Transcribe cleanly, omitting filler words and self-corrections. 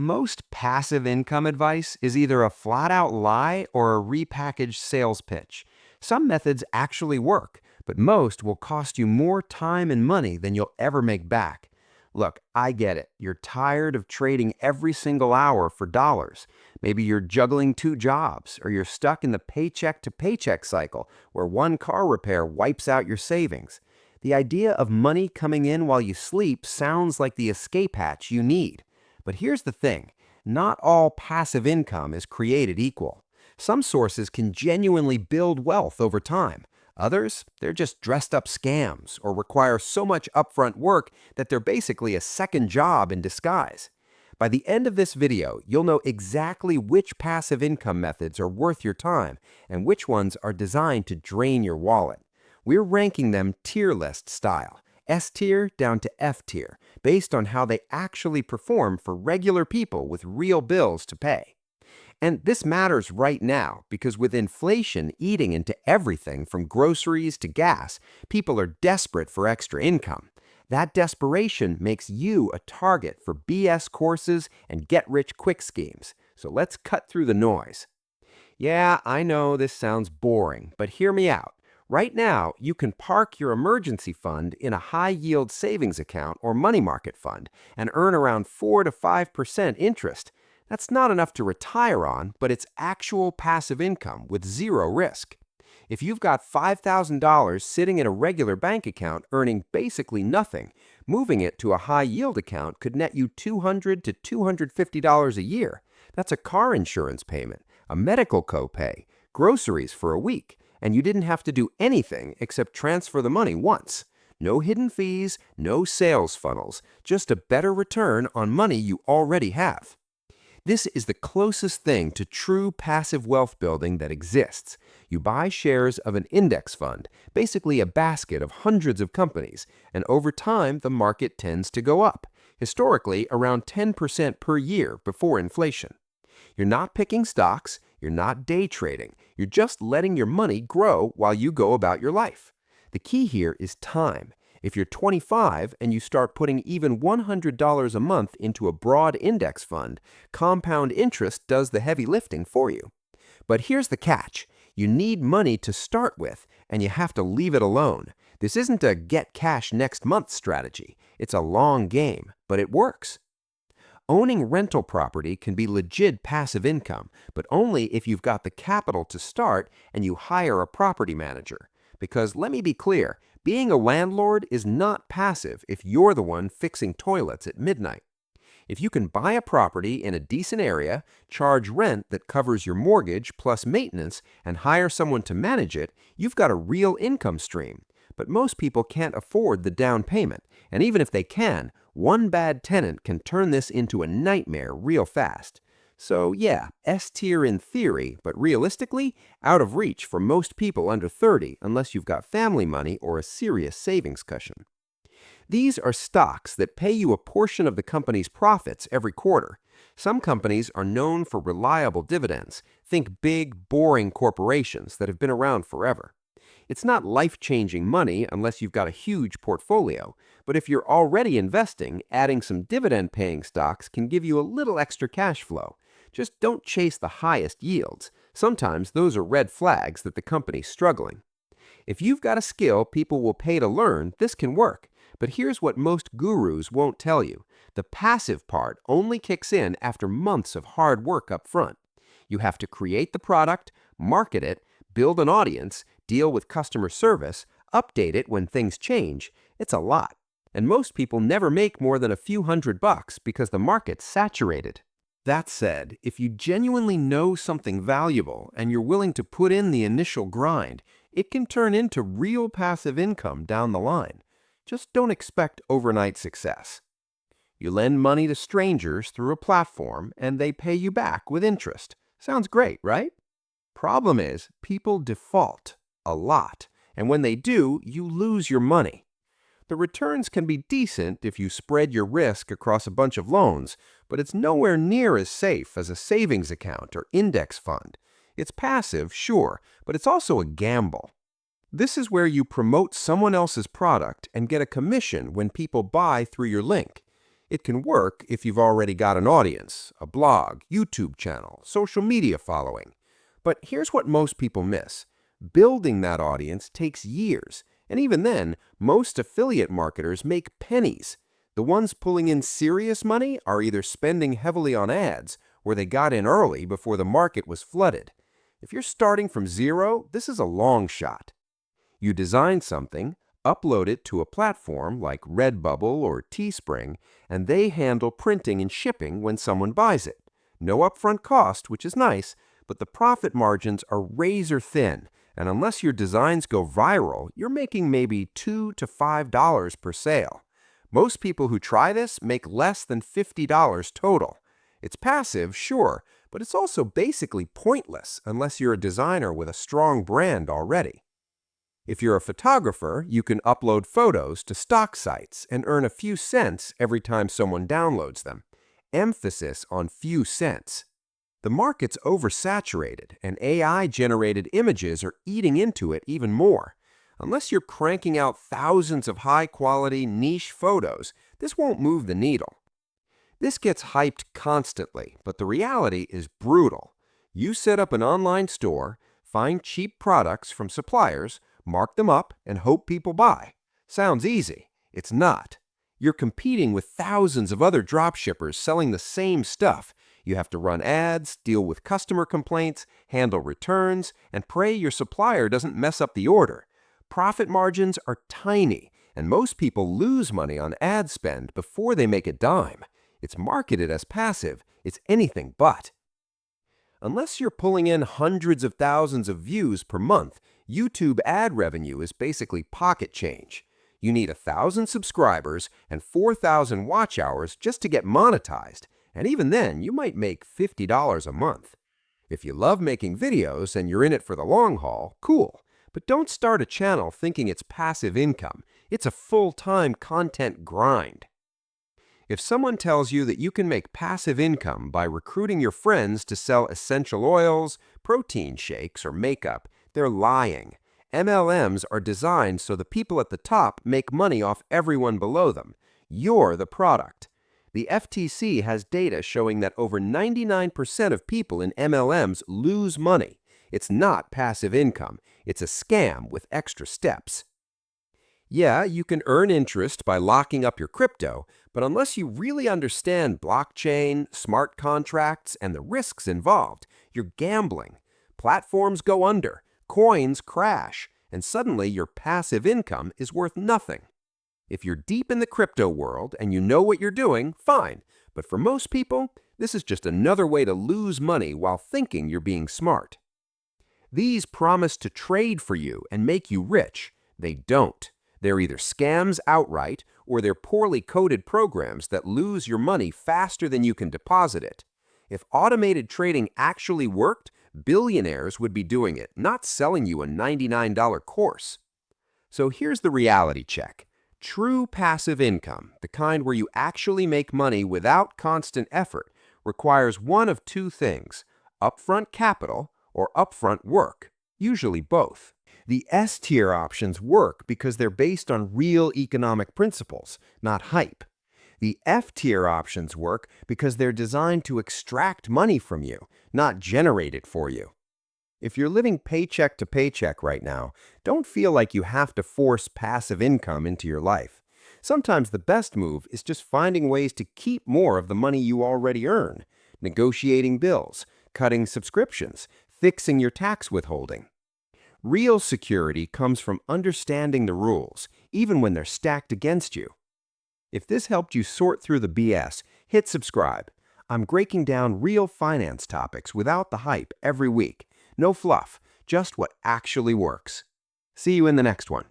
Most passive income advice is either a flat-out lie or a repackaged sales pitch. Some methods actually work, but most will cost you more time and money than you'll ever make back. Look, I get it. You're tired of trading every single hour for dollars. Maybe you're juggling two jobs, or you're stuck in the paycheck to paycheck cycle where one car repair wipes out your savings. The idea of money coming in while you sleep sounds like the escape hatch you need. But here's the thing, not all passive income is created equal. Some sources can genuinely build wealth over time. Others, they're just dressed up scams or require so much upfront work that they're basically a second job in disguise. By the end of this video, you'll know exactly which passive income methods are worth your time and which ones are designed to drain your wallet. We're ranking them tier list style, S tier down to F tier, based on how they actually perform for regular people with real bills to pay. And this matters right now because with inflation eating into everything from groceries to gas, people are desperate for extra income. That desperation makes you a target for BS courses and get-rich-quick schemes. So let's cut through the noise. Yeah, I know this sounds boring, but hear me out. Right now, you can park your emergency fund in a high-yield savings account or money market fund and earn around 4 to 5% interest. That's not enough to retire on, but it's actual passive income with zero risk. If you've got $5,000 sitting in a regular bank account earning basically nothing, moving it to a high-yield account could net you $200 to $250 a year. That's a car insurance payment, a medical copay, groceries for a week, and you didn't have to do anything except transfer the money once. No hidden fees, no sales funnels, just a better return on money you already have. This is the closest thing to true passive wealth building that exists. You buy shares of an index fund, basically a basket of hundreds of companies, and over time the market tends to go up, historically around 10% per year before inflation. You're not picking stocks, you're not day trading, you're just letting your money grow while you go about your life. The key here is time. If you're 25 and you start putting even $100 a month into a broad index fund, compound interest does the heavy lifting for you. But here's the catch. You need money to start with, and you have to leave it alone. This isn't a get cash next month strategy. It's a long game, but it works. Owning rental property can be legit passive income, but only if you've got the capital to start and you hire a property manager. Because let me be clear, being a landlord is not passive if you're the one fixing toilets at midnight. If you can buy a property in a decent area, charge rent that covers your mortgage plus maintenance, and hire someone to manage it, you've got a real income stream. But most people can't afford the down payment, and even if they can, one bad tenant can turn this into a nightmare real fast. So yeah, S tier in theory, but realistically, out of reach for most people under 30 unless you've got family money or a serious savings cushion. These are stocks that pay you a portion of the company's profits every quarter. Some companies are known for reliable dividends. Think big, boring corporations that have been around forever. It's not life-changing money unless you've got a huge portfolio, but if you're already investing, adding some dividend-paying stocks can give you a little extra cash flow. Just don't chase the highest yields. Sometimes those are red flags that the company's struggling. If you've got a skill people will pay to learn, this can work. But here's what most gurus won't tell you. The passive part only kicks in after months of hard work up front. You have to create the product, market it, build an audience, deal with customer service, update it when things change. It's a lot. And most people never make more than a few $100 because the market's saturated. That said, if you genuinely know something valuable and you're willing to put in the initial grind, it can turn into real passive income down the line. Just don't expect overnight success. You lend money to strangers through a platform and they pay you back with interest. Sounds great, right? Problem is, people default a lot, and when they do, you lose your money. The returns can be decent if you spread your risk across a bunch of loans, but it's nowhere near as safe as a savings account or index fund. It's passive, sure, but it's also a gamble. This is where you promote someone else's product and get a commission when people buy through your link. It can work if you've already got an audience, a blog, YouTube channel, social media following. But here's what most people miss. Building that audience takes years, and even then, most affiliate marketers make pennies. The ones pulling in serious money are either spending heavily on ads or they got in early before the market was flooded. If you're starting from zero, this is a long shot. You design something, upload it to a platform like Redbubble or Teespring, and they handle printing and shipping when someone buys it. No upfront cost, which is nice, but the profit margins are razor thin, and unless your designs go viral, you're making maybe $2 to $5 per sale. Most people who try this make less than $50 total. It's passive, sure, but it's also basically pointless unless you're a designer with a strong brand already. If you're a photographer, you can upload photos to stock sites and earn a few cents every time someone downloads them. Emphasis on few cents. The market's oversaturated, and AI-generated images are eating into it even more. Unless you're cranking out thousands of high-quality, niche photos, this won't move the needle. This gets hyped constantly, but the reality is brutal. You set up an online store, find cheap products from suppliers, mark them up, and hope people buy. Sounds easy. It's not. You're competing with thousands of other dropshippers selling the same stuff. You have to run ads, deal with customer complaints, handle returns, and pray your supplier doesn't mess up the order. Profit margins are tiny, and most people lose money on ad spend before they make a dime. It's marketed as passive. It's anything but. Unless you're pulling in hundreds of thousands of views per month, YouTube ad revenue is basically pocket change. You need 1,000 subscribers and 4,000 watch hours just to get monetized, and even then, you might make $50 a month. If you love making videos and you're in it for the long haul, cool. But don't start a channel thinking it's passive income. It's a full-time content grind. If someone tells you that you can make passive income by recruiting your friends to sell essential oils, protein shakes, or makeup, they're lying. MLMs are designed so the people at the top make money off everyone below them. You're the product. The FTC has data showing that over 99% of people in MLMs lose money. It's not passive income. It's a scam with extra steps. Yeah, you can earn interest by locking up your crypto, but unless you really understand blockchain, smart contracts, and the risks involved, you're gambling. Platforms go under, coins crash, and suddenly your passive income is worth nothing. If you're deep in the crypto world and you know what you're doing, fine. But for most people, this is just another way to lose money while thinking you're being smart. These promise to trade for you and make you rich. They don't. They're either scams outright or they're poorly coded programs that lose your money faster than you can deposit it. If automated trading actually worked, billionaires would be doing it, not selling you a $99 course. So here's the reality check. True passive income, the kind where you actually make money without constant effort, requires one of two things: upfront capital or upfront work, usually both. The S-tier options work because they're based on real economic principles, not hype. The F-tier options work because they're designed to extract money from you, not generate it for you. If you're living paycheck to paycheck right now, don't feel like you have to force passive income into your life. Sometimes the best move is just finding ways to keep more of the money you already earn, negotiating bills, cutting subscriptions, fixing your tax withholding. Real security comes from understanding the rules, even when they're stacked against you. If this helped you sort through the BS, hit subscribe. I'm breaking down real finance topics without the hype every week. No fluff, just what actually works. See you in the next one.